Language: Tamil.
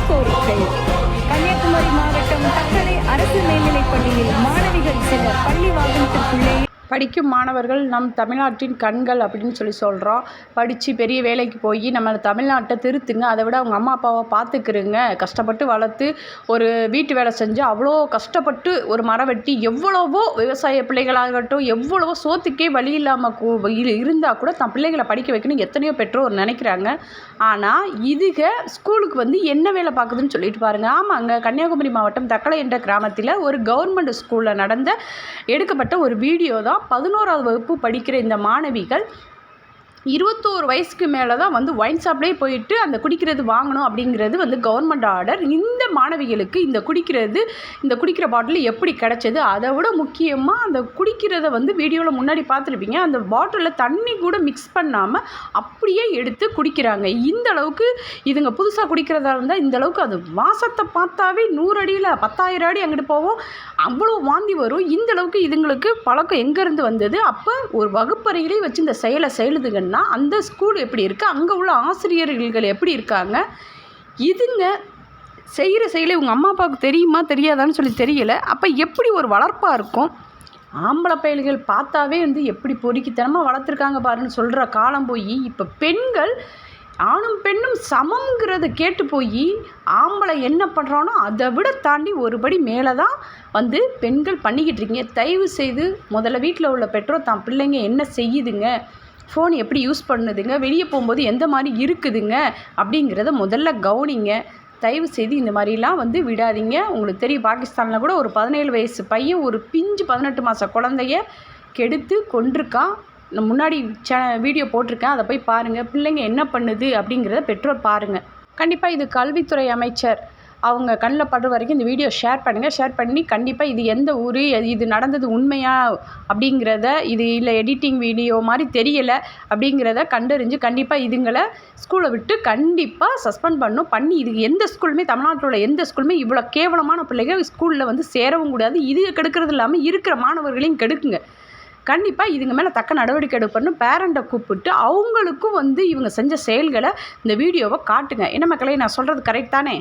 கோரிக்கை. கன்னியாகுமரி மாவட்டம் தக்கலை அரசு மேல்நிலைப் பள்ளியில் மாணவிகள் சிலர் பள்ளி வாகனத்திற்குள்ளேயே படிக்கும் மாணவர்கள் நம் தமிழ்நாட்டின் கண்கள் அப்படின்னு சொல்கிறோம். படித்து பெரிய வேலைக்கு போய் நம்ம தமிழ்நாட்டை திருத்துங்க. அதை விட அவங்க அம்மா அப்பாவை பார்த்துக்கிறங்க. கஷ்டப்பட்டு வளர்த்து ஒரு வீட்டு வேலை செஞ்சு அவ்வளோ கஷ்டப்பட்டு ஒரு மரம் வெட்டி எவ்வளவோ விவசாய பிள்ளைகளாகட்டும் எவ்வளவோ சோத்துக்கே வழி இல்லாமல் இருந்தால் கூட தன் பிள்ளைகளை படிக்க வைக்கணும் எத்தனையோ பெற்றோர் நினைக்கிறாங்க. ஆனால் இதுக ஸ்கூலுக்கு வந்து என்ன வேலை பார்க்குதுன்னு சொல்லிட்டு பாருங்கள். ஆமாங்க, கன்னியாகுமரி மாவட்டம் தக்கலை என்ற கிராமத்தில் ஒரு கவர்மெண்ட் ஸ்கூலில் எடுக்கப்பட்ட ஒரு வீடியோ தான். 11ஆவது வகுப்பு படிக்கிற இந்த மாணவிகள் 21 வயசுக்கு மேலே தான் வந்து ஒயின் ஷாப்லேயே போயிட்டு அந்த குடிக்கிறது வாங்கணும் அப்படிங்கிறது வந்து கவர்மெண்ட் ஆர்டர். இந்த மாணவிகளுக்கு இந்த குடிக்கிற பாட்டில் எப்படி கிடச்சது? அதை விட முக்கியமாக அந்த குடிக்கிறத வந்து வீடியோவில் முன்னாடி பார்த்துருப்பீங்க. அந்த பாட்டிலில் தண்ணி கூட மிக்ஸ் பண்ணாமல் அப்படியே எடுத்து குடிக்கிறாங்க. இந்த அளவுக்கு இதுங்க புதுசாக குடிக்கிறதா இருந்தால் இந்த அளவுக்கு அது வாசத்தை பார்த்தாவே 100 அடியில் 10,000 அடி அங்கிட்டு போவோம். அவ்வளோ வாந்தி வரும். இந்த அளவுக்கு இதுங்களுக்கு பழக்கம் எங்கேருந்து வந்தது? அப்போ ஒரு வகுப்பறையிலே வச்சு இந்த செயலை செய்யுதுங்கன்னா அந்த ஸ்கூல் எப்படி இருக்குது, அங்கே உள்ள ஆசிரியர்கள் எப்படி இருக்காங்க? இதுங்க செய்கிற செயலை உங்கள் அம்மா அப்பாவுக்கு தெரியுமா தெரியாதான்னு சொல்லி தெரியல. அப்போ எப்படி ஒரு வளர்ப்பாக இருக்கும்? ஆம்பளை பயல்கள் பார்த்தாவே வந்து எப்படி பொறுக்கித்தனமாக வளர்த்துருக்காங்க பாருன்னு சொல்கிற காலம் போய் இப்போ பெண்கள் ஆணும் பெண்ணும் சமங்கிறத கேட்டு போய் ஆம்பளை என்ன பண்ணுறானோ அதை விட தாண்டி ஒருபடி மேலே தான் வந்து பெண்கள் பண்ணிக்கிட்டு இருக்கீங்க. தயவு செய்து முதல்ல வீட்டில் உள்ள பெற்றோர் தான் பிள்ளைங்க என்ன செய்யுதுங்க, ஃபோன் எப்படி யூஸ் பண்ணுதுங்க, வெளியே போகும்போது எந்த மாதிரி இருக்குதுங்க அப்படிங்கிறத முதல்ல கவனிங்க. தயவு செய்து இந்த மாதிரிலாம் வந்து விடாதீங்க. உங்களுக்கு தெரியும், பாகிஸ்தானில் கூட ஒரு 17 வயசு பையன் ஒரு பிஞ்சு 18 மாத குழந்தைய கெடுத்து கொண்டிருக்கான். நான் முன்னாடி வீடியோ போட்டிருக்கேன், அதை போய் பாருங்கள். பிள்ளைங்க என்ன பண்ணுது அப்படிங்கிறத பெற்றோர் பாருங்கள். கண்டிப்பாக இது கல்வித்துறை அமைச்சர் அவங்க கண்ணில் படுற வரைக்கும் இந்த வீடியோ ஷேர் பண்ணுங்கள். ஷேர் பண்ணி கண்டிப்பாக இது எந்த ஊர், இது நடந்தது உண்மையா அப்படிங்கிறத, இது இல்லை எடிட்டிங் வீடியோ மாதிரி தெரியலை அப்படிங்கிறத கண்டறிஞ்சு கண்டிப்பாக இதுங்களை ஸ்கூலை விட்டு கண்டிப்பாக சஸ்பெண்ட் பண்ணி இது எந்த ஸ்கூலுமே தமிழ்நாட்டில் உள்ள எந்த ஸ்கூலுமே இவ்வளோ கேவலமான பிள்ளைங்க ஸ்கூலில் வந்து சேரவும் கூடாது. இது கெடுக்கிறது இல்லாமல் இருக்கிற மாணவர்களையும் கெடுக்குங்க. கண்டிப்பாக இதுங்க மேலே தக்க நடவடிக்கை எடுக்கணும். பேரண்ட்டை கூப்பிட்டு அவங்களுக்கும் வந்து இவங்க செஞ்ச செயல்களை இந்த வீடியோவை காட்டுங்க. என்ன மக்களே, நான் சொல்கிறது கரெக்ட் தானே?